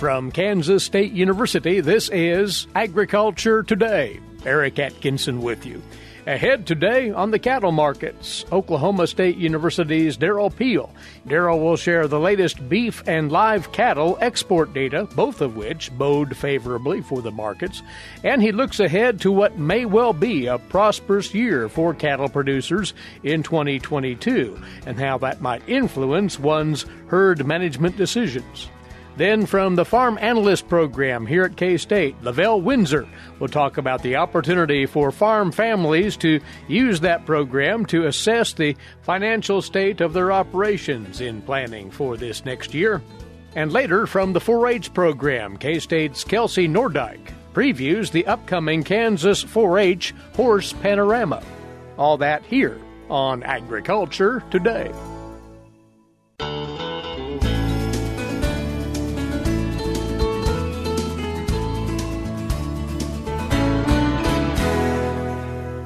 from Kansas State University, this is Agriculture Today. Eric Atkinson with you. Ahead today on the cattle markets, Oklahoma State University's Derrell Peel. Derrell will share the latest beef and live cattle export data, both of which bode favorably for the markets. And he looks ahead to what may well be a prosperous year for cattle producers in 2022 and how that might influence one's herd management decisions. Then from the Farm Analyst program here at K-State, LaVell Winsor will talk about the opportunity for farm families to use that program to assess the financial state of their operations in planning for this next year. And later from the 4-H program, K-State's Kelsey Nordyke previews the upcoming Kansas 4-H Horse Panorama. All that here on Agriculture Today.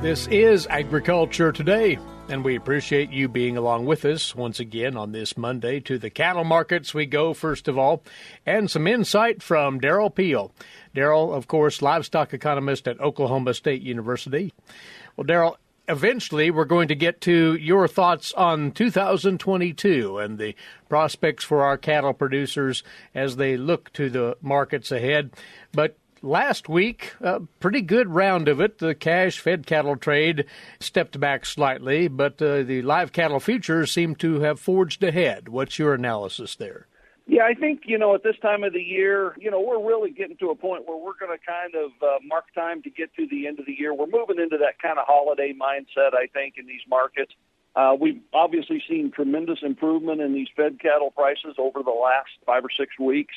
This is Agriculture Today, and we appreciate you being along with us once again on this Monday. To the cattle markets we go, first of all, and some insight from Derrell Peel. Derrell, of course, livestock economist at Oklahoma State University. Well, Derrell, eventually we're going to get to your thoughts on 2022 and the prospects for our cattle producers as they look to the markets ahead. But last week, a pretty good round of it. The cash fed cattle trade stepped back slightly, but the live cattle futures seem to have forged ahead. What's your analysis there? Yeah, I think, at this time of the year, we're really getting to a point where we're going to kind of mark time to get to the end of the year. We're moving into that kind of holiday mindset, I think, in these markets. We've obviously seen tremendous improvement in these fed cattle prices over the last 5 or 6 weeks.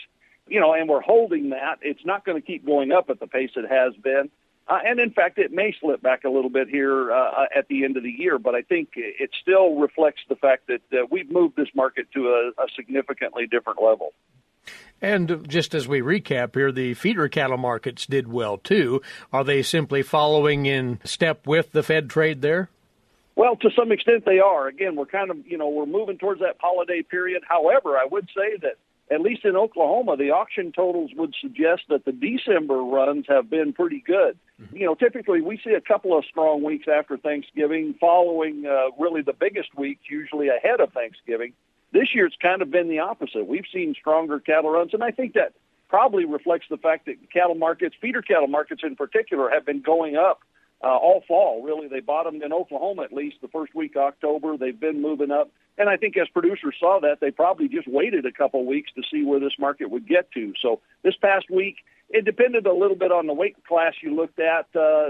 And we're holding that. It's not going to keep going up at the pace it has been. And, in fact, it may slip back a little bit here at the end of the year. But I think it still reflects the fact that we've moved this market to a significantly different level. And just as we recap here, the feeder cattle markets did well, too. Are they simply following in step with the Fed trade there? Well, to some extent they are. Again, we're kind of, we're moving towards that holiday period. However, I would say that at least in Oklahoma, the auction totals would suggest that the December runs have been pretty good. Mm-hmm. Typically we see a couple of strong weeks after Thanksgiving, following really the biggest weeks, usually ahead of Thanksgiving. This year it's kind of been the opposite. We've seen stronger cattle runs, and I think that probably reflects the fact that cattle markets, feeder cattle markets in particular, have been going up all fall. Really, they bottomed in Oklahoma at least the first week of October. They've been moving up. And I think as producers saw that, they probably just waited a couple of weeks to see where this market would get to. So this past week, it depended a little bit on the weight class you looked at.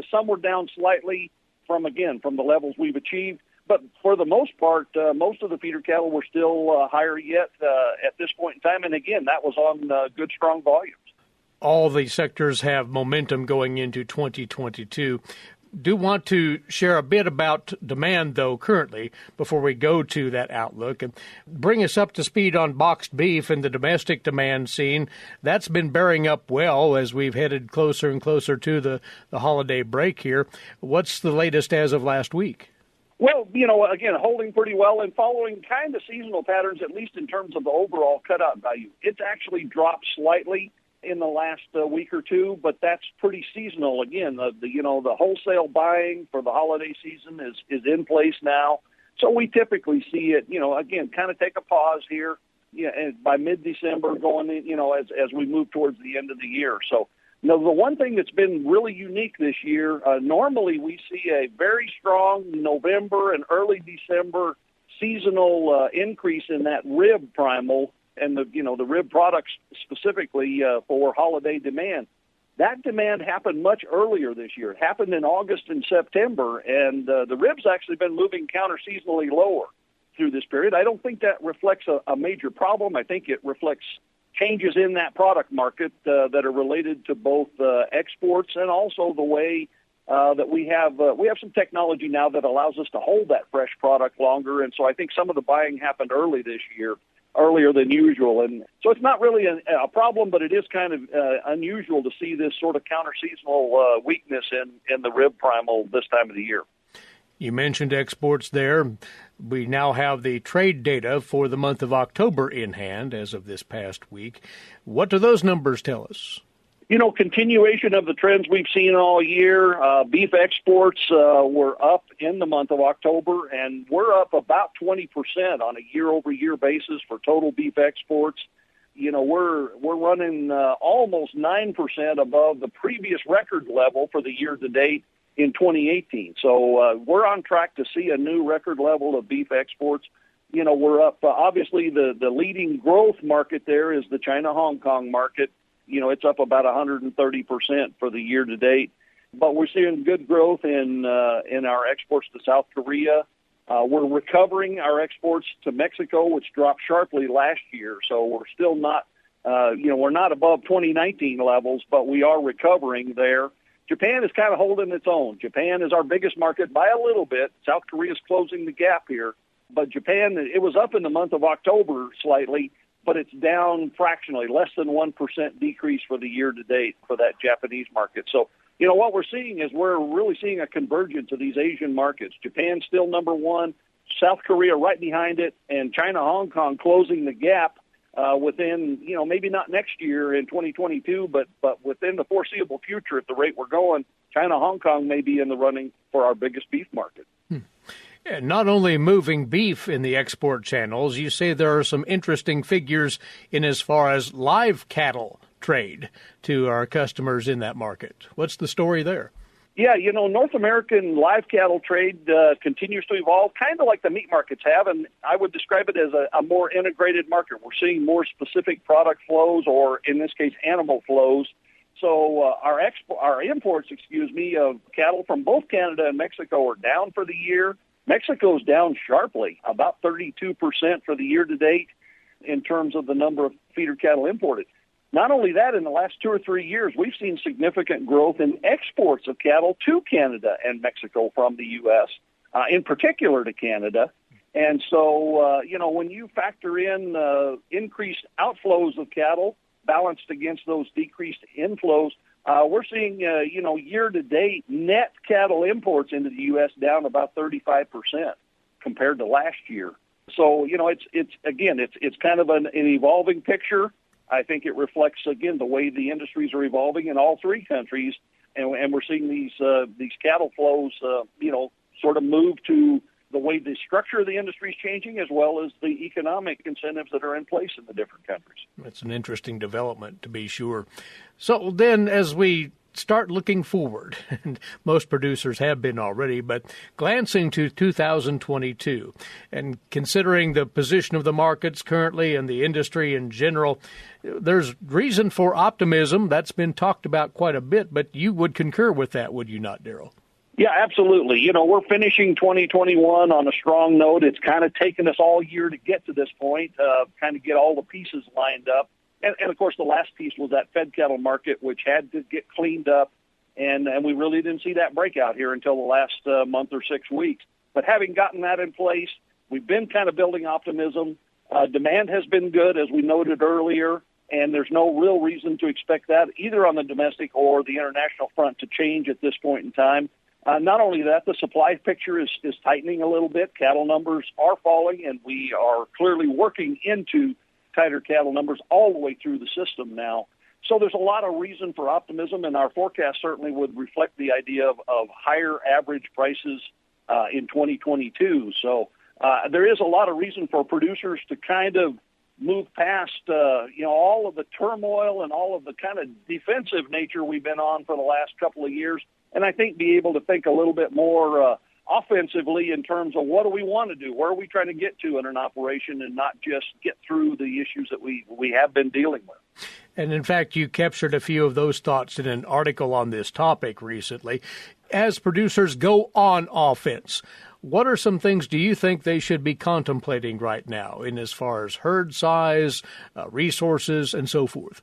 Some were down slightly from the levels we've achieved. But for the most part, most of the feeder cattle were still higher yet at this point in time. And again, that was on good, strong volumes. All the sectors have momentum going into 2022. Do want to share a bit about demand, though, currently, before we go to that outlook. And bring us up to speed on boxed beef and the domestic demand scene. That's been bearing up well as we've headed closer and closer to the holiday break here. What's the latest as of last week? Well, again, holding pretty well and following kind of seasonal patterns, at least in terms of the overall cutout value. It's actually dropped slightly in the last week or two, but that's pretty seasonal. Again, the wholesale buying for the holiday season is in place now. So we typically see it, again, kind of take a pause here, and by mid-December going in, as we move towards the end of the year. So, the one thing that's been really unique this year, normally we see a very strong November and early December seasonal increase in that rib primal and the rib products specifically for holiday demand. That demand happened much earlier this year. It happened in August and September, and the ribs actually been moving counter-seasonally lower through this period. I don't think that reflects a major problem. I think it reflects changes in that product market that are related to both exports and also the way that we have some technology now that allows us to hold that fresh product longer. And so I think some of the buying happened early this year, earlier than usual. And so it's not really a problem, but it is kind of unusual to see this sort of counter-seasonal weakness in the rib primal this time of the year. You mentioned exports there. We now have the trade data for the month of October in hand as of this past week. What do those numbers tell us? Continuation of the trends we've seen all year. Beef exports were up in the month of October, and we're up about 20% on a year-over-year basis for total beef exports. We're running almost 9% above the previous record level for the year to date in 2018. So we're on track to see a new record level of beef exports. We're up. Obviously, the leading growth market there is the China-Hong Kong market. It's up about 130% for the year to date. But we're seeing good growth in our exports to South Korea. We're recovering our exports to Mexico, which dropped sharply last year. So we're still not, we're not above 2019 levels, but we are recovering there. Japan is kind of holding its own. Japan is our biggest market by a little bit. South Korea is closing the gap here. But Japan, it was up in the month of October slightly, but it's down fractionally, less than 1% decrease for the year to date for that Japanese market. So, what we're seeing is we're really seeing a convergence of these Asian markets. Japan still number one, South Korea right behind it, and China, Hong Kong closing the gap within, maybe not next year in 2022, but within the foreseeable future at the rate we're going, China, Hong Kong may be in the running for our biggest beef market. And not only moving beef in the export channels, you say there are some interesting figures in as far as live cattle trade to our customers in that market. What's the story there? Yeah, North American live cattle trade continues to evolve, kind of like the meat markets have, and I would describe it as a more integrated market. We're seeing more specific product flows, or in this case, animal flows. So our imports, of cattle from both Canada and Mexico are down for the year. Mexico's down sharply, about 32% for the year to date in terms of the number of feeder cattle imported. Not only that, in the last 2 or 3 years, we've seen significant growth in exports of cattle to Canada and Mexico from the U.S., in particular to Canada. And so, when you factor in increased outflows of cattle balanced against those decreased inflows, we're seeing, year-to-date net cattle imports into the U.S. down about 35% compared to last year. So, it's kind of an evolving picture. I think it reflects, again, the way the industries are evolving in all three countries, and we're seeing these cattle flows, sort of move to the way the structure of the industry is changing, as well as the economic incentives that are in place in the different countries. That's an interesting development, to be sure. So then, as we start looking forward, and most producers have been already, but glancing to 2022 and considering the position of the markets currently and the industry in general, there's reason for optimism. That's been talked about quite a bit, but you would concur with that, would you not, Derrell? Yeah, absolutely. We're finishing 2021 on a strong note. It's kind of taken us all year to get to this point, kind of get all the pieces lined up. And of course, the last piece was that fed cattle market, which had to get cleaned up, and we really didn't see that breakout here until the last month or 6 weeks. But having gotten that in place, we've been kind of building optimism. Demand has been good, as we noted earlier, and there's no real reason to expect that either on the domestic or the international front to change at this point in time. Not only that, the supply picture is tightening a little bit. Cattle numbers are falling, and we are clearly working into tighter cattle numbers all the way through the system now. So there's a lot of reason for optimism, and our forecast certainly would reflect the idea of higher average prices in 2022. So there is a lot of reason for producers to kind of move past, all of the turmoil and all of the kind of defensive nature we've been on for the last couple of years, and I think be able to think a little bit more offensively in terms of what do we want to do, where are we trying to get to in an operation, and not just get through the issues that we have been dealing with. And in fact, you captured a few of those thoughts in an article on this topic recently. As producers go on offense, what are some things do you think they should be contemplating right now in as far as herd size, resources, and so forth?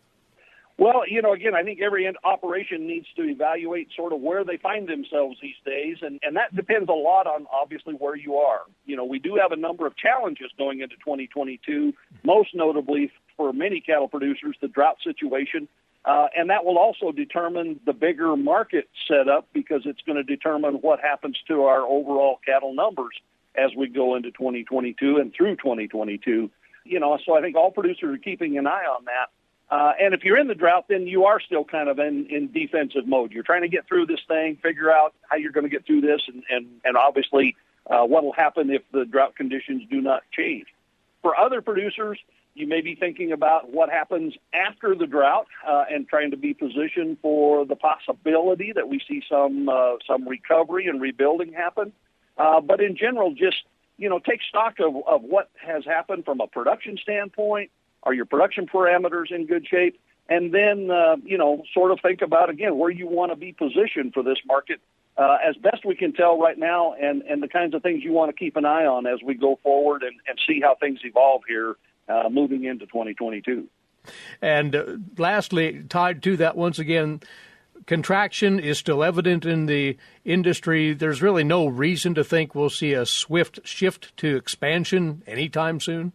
Well, again, I think every operation needs to evaluate sort of where they find themselves these days, and that depends a lot on, obviously, where you are. We do have a number of challenges going into 2022, most notably for many cattle producers, the drought situation, and that will also determine the bigger market setup because it's going to determine what happens to our overall cattle numbers. as we go into 2022 and through 2022. So I think all producers are keeping an eye on that. And if you're in the drought, then you are still kind of in defensive mode. You're trying to get through this thing, figure out how you're going to get through this, and obviously what will happen if the drought conditions do not change. For other producers, you may be thinking about what happens after the drought and trying to be positioned for the possibility that we see some recovery and rebuilding happen. But in general, just take stock of what has happened from a production standpoint. Are your production parameters in good shape? And then, sort of think about, again, where you want to be positioned for this market as best we can tell right now, and the kinds of things you want to keep an eye on as we go forward and see how things evolve here moving into 2022. And lastly, tied to that, once again, contraction is still evident in the industry. There's really no reason to think we'll see a swift shift to expansion anytime soon.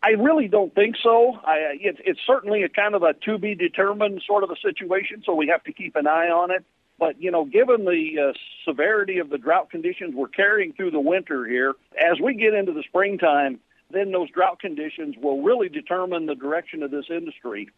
I really don't think so. It's certainly a kind of a to-be-determined sort of a situation, so we have to keep an eye on it. But, given the severity of the drought conditions we're carrying through the winter here, as we get into the springtime, then those drought conditions will really determine the direction of this industry.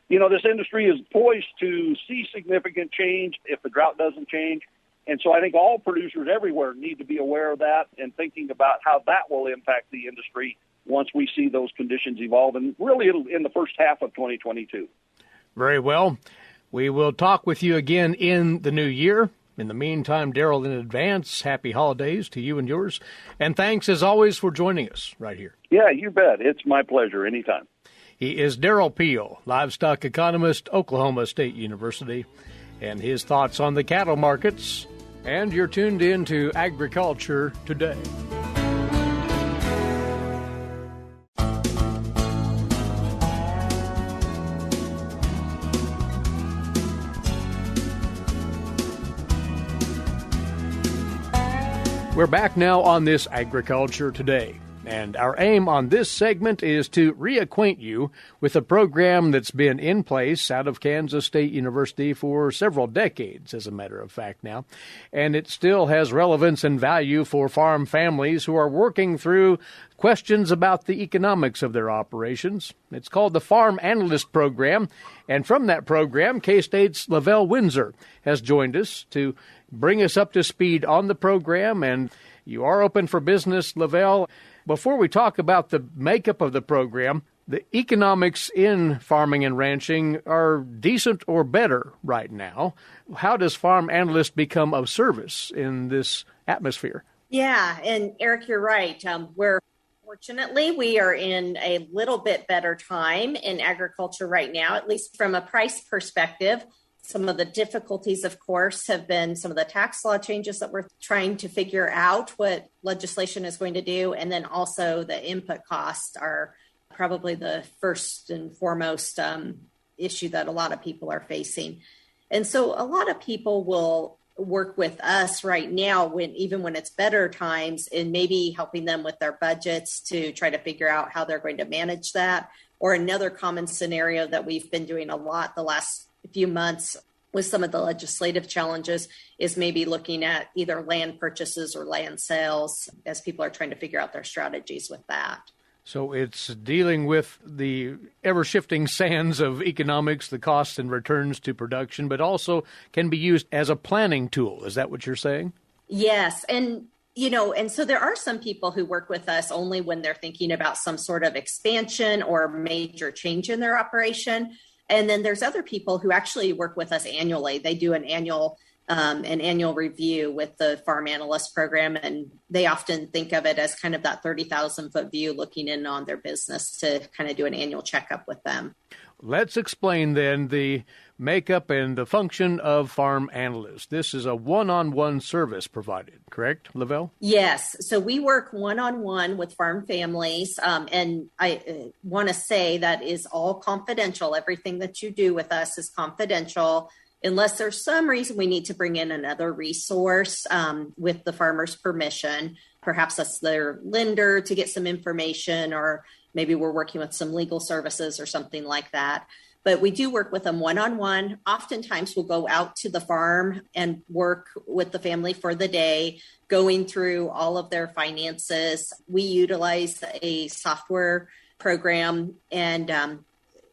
This industry is poised to see significant change if the drought doesn't change. And so I think all producers everywhere need to be aware of that and thinking about how that will impact the industry once we see those conditions evolve, and really in the first half of 2022. Very well. We will talk with you again in the new year. In the meantime, Derrell, in advance, happy holidays to you and yours. And thanks, as always, for joining us right here. Yeah, you bet. It's my pleasure. Anytime. He is Derrell Peel, livestock economist, Oklahoma State University, and his thoughts on the cattle markets. And you're tuned in to Agriculture Today. We're back now on this Agriculture Today, and our aim on this segment is to reacquaint you with a program that's been in place out of Kansas State University for several decades, as a matter of fact now, and it still has relevance and value for farm families who are working through questions about the economics of their operations. It's called the Farm Analyst program, and from that program, K-State's LaVell Winsor has joined us to bring us up to speed on the program, and you are open for business, LaVell. Before we talk about the makeup of the program, the economics in farming and ranching are decent or better right now. How does Farm Analyst become of service in this atmosphere? Yeah, and Eric, you're right. Fortunately, we are in a little bit better time in agriculture right now, at least from a price perspective. Some of the difficulties, of course, have been some of the tax law changes that we're trying to figure out what legislation is going to do. And then also the input costs are probably the first and foremost issue that a lot of people are facing. And so a lot of people will work with us right now, even when it's better times, and maybe helping them with their budgets to try to figure out how they're going to manage that. Or another common scenario that we've been doing a lot the last few months with some of the legislative challenges is maybe looking at either land purchases or land sales as people are trying to figure out their strategies with that. So it's dealing with the ever-shifting sands of economics, the costs and returns to production, but also can be used as a planning tool. Is that what you're saying? Yes. And so there are some people who work with us only when they're thinking about some sort of expansion or major change in their operation. And then there's other people who actually work with us annually. They do an annual review with the Farm Analyst program, and they often think of it as kind of that 30,000-foot view looking in on their business to kind of do an annual checkup with them. Let's explain then the makeup and the function of Farm Analyst. This is a one-on-one service provided, correct, LaVell? Yes. So we work one-on-one with farm families, and I want to say that is all confidential. Everything that you do with us is confidential, unless there's some reason we need to bring in another resource with the farmer's permission. Perhaps that's their lender to get some information, or maybe we're working with some legal services or something like that. But we do work with them one-on-one. Oftentimes we'll go out to the farm and work with the family for the day, going through all of their finances. We utilize a software program, and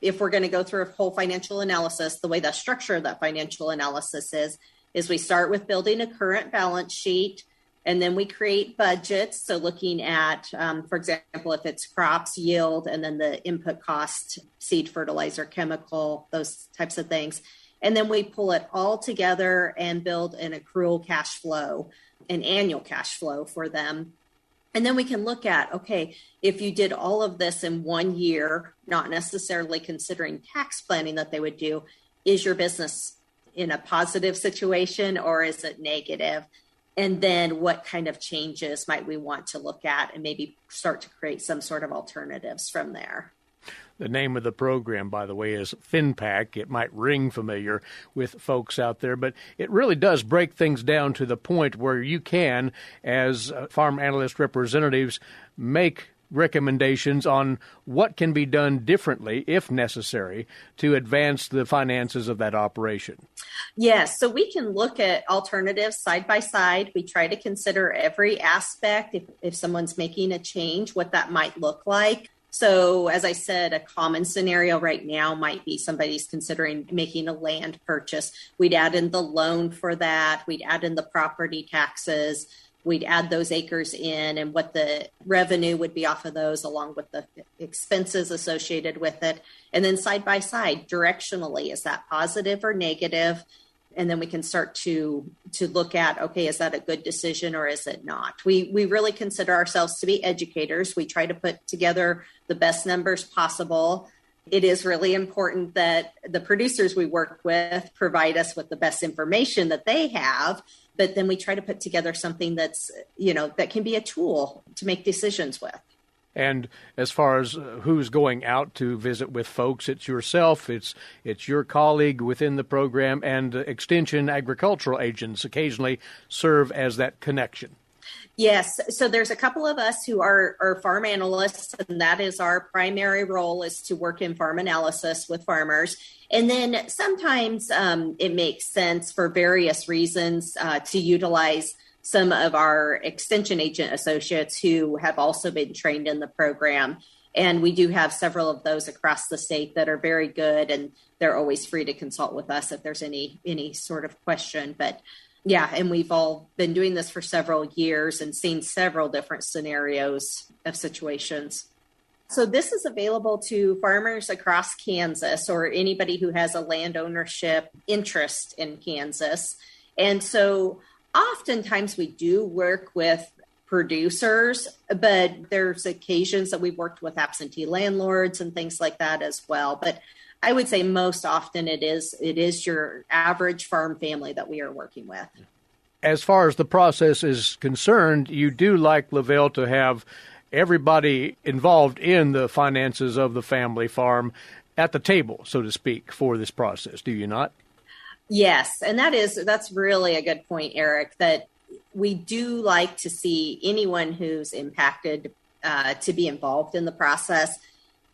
if we're going to go through a whole financial analysis, the way the structure of that financial analysis is we start with building a current balance sheet, and then we create budgets. So looking at, for example, if it's crops, yield, and then the input cost, seed, fertilizer, chemical, those types of things. And then we pull it all together and build an accrual cash flow, an annual cash flow for them. And then we can look at, okay, if you did all of this in 1 year, not necessarily considering tax planning that they would do, is your business in a positive situation or is it negative? And then what kind of changes might we want to look at and maybe start to create some sort of alternatives from there. The name of the program, by the way, is FinPack. It might ring familiar with folks out there, but it really does break things down to the point where you can, as farm analyst representatives, make recommendations on what can be done differently, if necessary, to advance the finances of that operation. Yes, so we can look at alternatives side by side. We try to consider every aspect, if someone's making a change, what that might look like. So as I said, a common scenario right now might be somebody's considering making a land purchase. We'd add in the loan for that. We'd add in the property taxes. We'd add those acres in and what the revenue would be off of those along with the expenses associated with it. And then side by side, directionally, is that positive or negative? And then we can start to look at, okay, is that a good decision or is it not? We really consider ourselves to be educators. We try to put together the best numbers possible. It is really important that the producers we work with provide us with the best information that they have, but then we try to put together something that's, that can be a tool to make decisions with. And as far as who's going out to visit with folks, it's yourself, it's your colleague within the program, and Extension agricultural agents occasionally serve as that connection. Yes. So there's a couple of us who are farm analysts, and that is our primary role, is to work in farm analysis with farmers. And then sometimes it makes sense for various reasons to utilize some of our extension agent associates who have also been trained in the program. And we do have several of those across the state that are very good, and they're always free to consult with us if there's any sort of question. But yeah, and we've all been doing this for several years and seen several different scenarios of situations. So this is available to farmers across Kansas or anybody who has a land ownership interest in Kansas. And so oftentimes we do work with producers, but there's occasions that we've worked with absentee landlords and things like that as well. But I would say most often it is your average farm family that we are working with. As far as the process is concerned, you do, like LaVell, to have everybody involved in the finances of the family farm at the table, so to speak, for this process, do you not? Yes, and that's really a good point, Eric, that we do like to see anyone who's impacted to be involved in the process.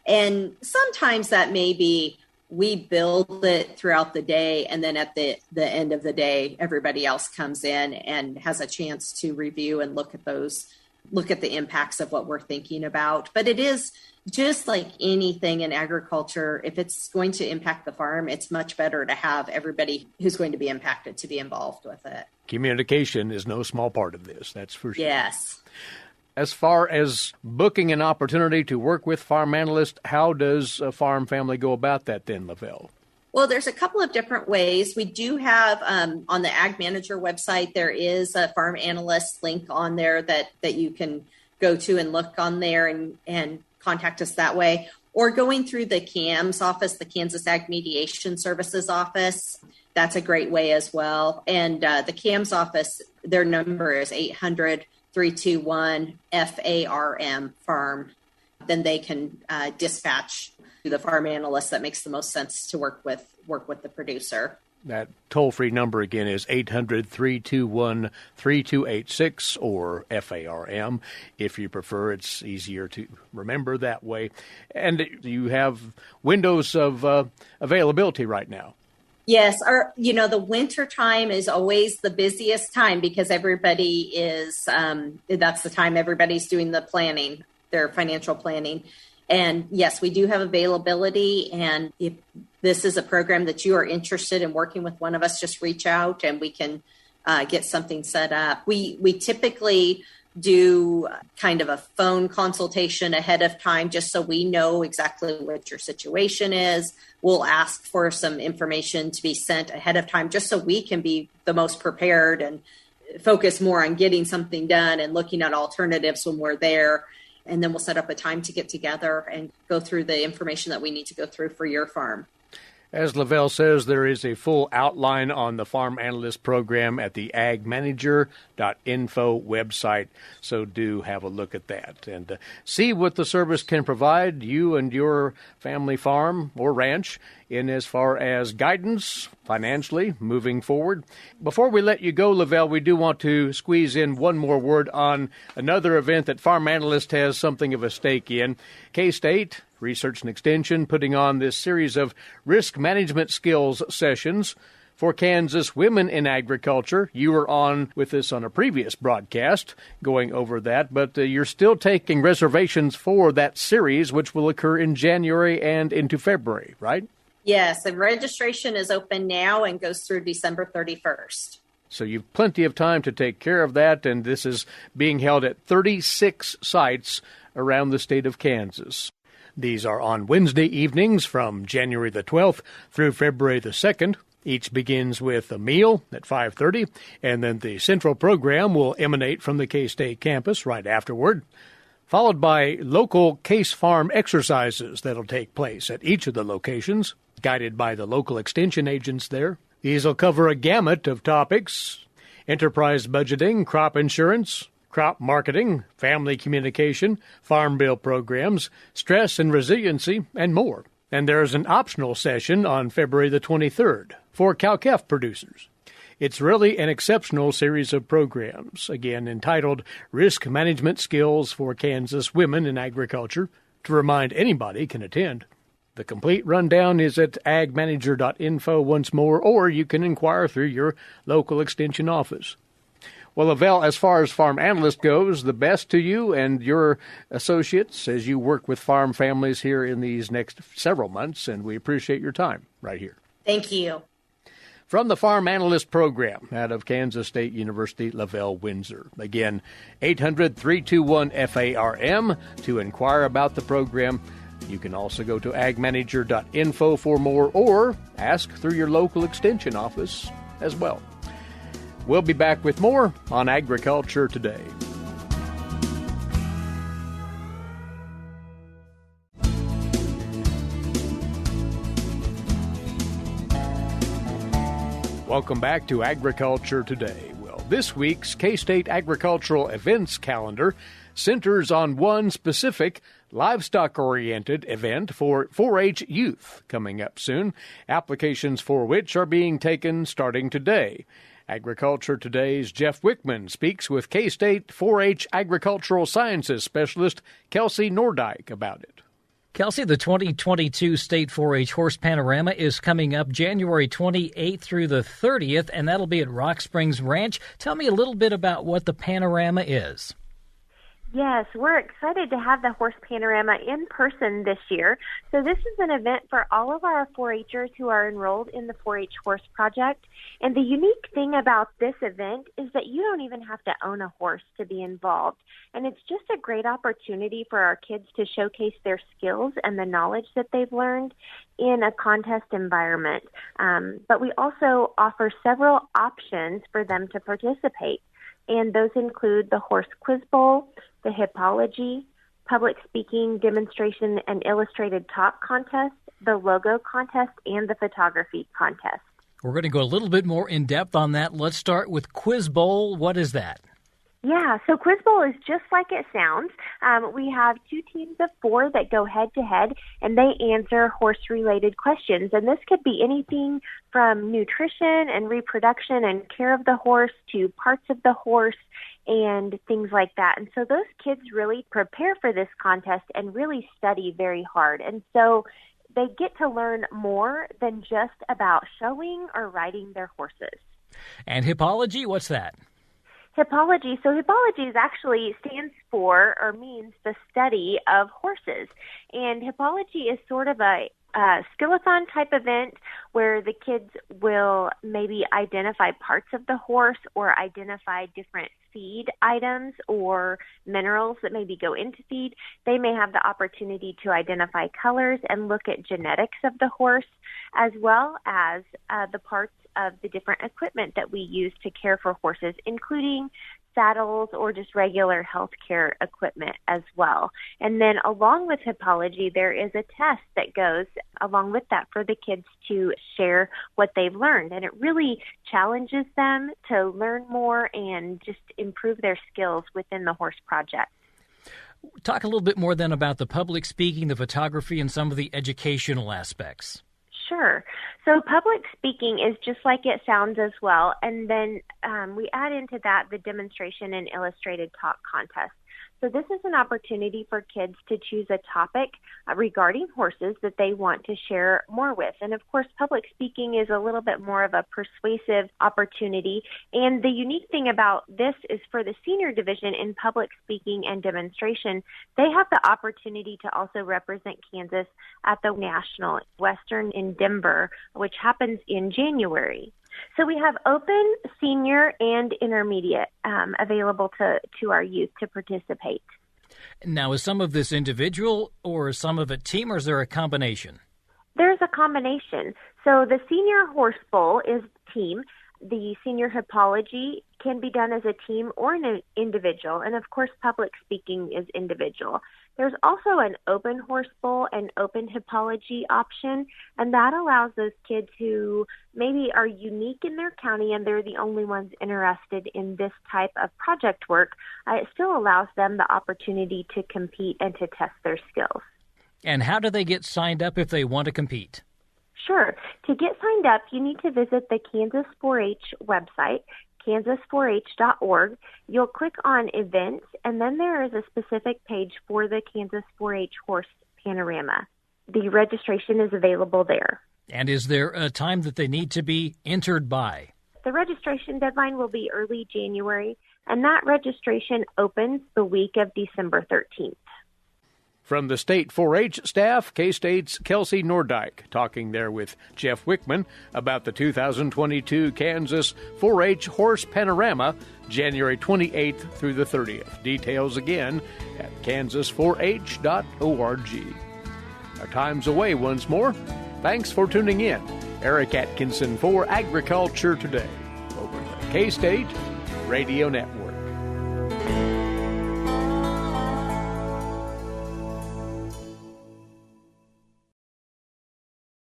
And sometimes that may be we build it throughout the day, and then at the end of the day, everybody else comes in and has a chance to review and look at the impacts of what we're thinking about. But it is just like anything in agriculture. If it's going to impact the farm, it's much better to have everybody who's going to be impacted to be involved with it. Communication is no small part of this, that's for sure. Yes. As far as booking an opportunity to work with Farm Analyst, how does a farm family go about that then, LaVell? Well, there's a couple of different ways. We do have on the Ag Manager website, there is a Farm Analyst link on there that you can go to and look on there and contact us that way. Or going through the CAMS office, the Kansas Ag Mediation Services office. That's a great way as well. And the CAMS office, their number is 800-321-FARM, farm. Then they can dispatch to the farm analyst that makes the most sense to work with the producer. That toll-free number again is 800-321-3286 or FARM. If you prefer, it's easier to remember that way. And you have windows of availability right now. Yes, the winter time is always the busiest time because everybody is, that's the time everybody's doing the planning, their financial planning. And yes, we do have availability. And if this is a program that you are interested in working with one of us, just reach out and we can get something set up. We typically do kind of a phone consultation ahead of time just so we know exactly what your situation is. We'll ask for some information to be sent ahead of time just so we can be the most prepared and focus more on getting something done and looking at alternatives when we're there. And then we'll set up a time to get together and go through the information that we need to go through for your farm. As LaVell says, there is a full outline on the Farm Analyst program at the agmanager.info website, so do have a look at that and see what the service can provide you and your family farm or ranch in as far as guidance financially moving forward. Before we let you go, LaVell, we do want to squeeze in one more word on another event that Farm Analyst has something of a stake in. K-State Research and Extension putting on this series of risk management skills sessions for Kansas women in agriculture. You were on with us on a previous broadcast going over that, but you're still taking reservations for that series, which will occur in January and into February, right? Yes, the registration is open now and goes through December 31st. So you've plenty of time to take care of that, and this is being held at 36 sites around the state of Kansas. These are on Wednesday evenings from January the 12th through February the 2nd. Each begins with a meal at 5:30, and then the central program will emanate from the K-State campus right afterward, followed by local case farm exercises that'll take place at each of the locations, guided by the local extension agents there. These will cover a gamut of topics: enterprise budgeting, crop insurance, crop marketing, family communication, farm bill programs, stress and resiliency, and more. And there's an optional session on February the 23rd for cow-calf producers. It's really an exceptional series of programs, again entitled Risk Management Skills for Kansas Women in Agriculture, to remind anybody can attend. The complete rundown is at agmanager.info once more, or you can inquire through your local extension office. Well, LaVell, as far as Farm Analyst goes, the best to you and your associates as you work with farm families here in these next several months, and we appreciate your time right here. Thank you. From the Farm Analyst program out of Kansas State University, LaVell Winsor. Again, 800-321-FARM to inquire about the program. You can also go to agmanager.info for more, or ask through your local extension office as well. We'll be back with more on Agriculture Today. Welcome back to Agriculture Today. Well, this week's K-State Agricultural Events calendar centers on one specific livestock-oriented event for 4-H youth coming up soon, applications for which are being taken starting today. Agriculture Today's Jeff Wickman speaks with K-State 4-H Agricultural Sciences Specialist Kelsey Nordyke about it. Kelsey, the 2022 State 4-H Horse Panorama is coming up January 28th through the 30th, and that'll be at Rock Springs Ranch. Tell me a little bit about what the panorama is. Yes, we're excited to have the Horse Panorama in person this year. So this is an event for all of our 4-Hers who are enrolled in the 4-H Horse Project. And the unique thing about this event is that you don't even have to own a horse to be involved. And it's just a great opportunity for our kids to showcase their skills and the knowledge that they've learned in a contest environment. But we also offer several options for them to participate. And those include the Horse Quiz Bowl, the Hippology, Public Speaking Demonstration and Illustrated Talk Contest, the Logo Contest, and the Photography Contest. We're going to go a little bit more in depth on that. Let's start with Quiz Bowl. What is that? Yeah, so Quiz Bowl is just like it sounds. We have 2 teams of 4 that go head-to-head, and they answer horse-related questions. And this could be anything from nutrition and reproduction and care of the horse to parts of the horse and things like that. And so those kids really prepare for this contest and really study very hard. And so they get to learn more than just about showing or riding their horses. And hippology, what's that? Hippology. So hippology is actually stands for or means the study of horses. And hippology is sort of a skillathon type event where the kids will maybe identify parts of the horse or identify different feed items or minerals that maybe go into feed. They may have the opportunity to identify colors and look at genetics of the horse, as well as the parts of the different equipment that we use to care for horses, including saddles or just regular healthcare equipment as well. And then along with hippology, there is a test that goes along with that for the kids to share what they've learned. And it really challenges them to learn more and just improve their skills within the horse project. Talk a little bit more then about the public speaking, the photography, and some of the educational aspects. Sure. So public speaking is just like it sounds as well. And then we add into that the demonstration and illustrated talk contest. So this is an opportunity for kids to choose a topic regarding horses that they want to share more with. And of course, public speaking is a little bit more of a persuasive opportunity. And the unique thing about this is for the senior division in public speaking and demonstration, they have the opportunity to also represent Kansas at the National Western in Denver, which happens in January. So we have open, senior, and intermediate available to our youth to participate. Now, is some of this individual or is some of it team, or is there a combination? There's a combination. So the Senior Horse Bowl is team. The Senior Hippology can be done as a team or an individual. And, of course, public speaking is individual. There's also an open horse bowl and open hippology option, and that allows those kids who maybe are unique in their county and they're the only ones interested in this type of project work. It still allows them the opportunity to compete and to test their skills. And how do they get signed up if they want to compete? Sure. To get signed up, you need to visit the Kansas 4-H website, kansas4h.org. You'll click on events, and then there is a specific page for the Kansas 4-H Horse Panorama. The registration is available there. And is there a time that they need to be entered by? The registration deadline will be early January, and that registration opens the week of December 13th. From the State 4-H staff, K-State's Kelsey Nordyke talking there with Jeff Wickman about the 2022 Kansas 4-H Horse Panorama, January 28th through the 30th. Details again at kansas4h.org. Our time's away once more. Thanks for tuning in. Eric Atkinson for Agriculture Today over the K-State Radio Network.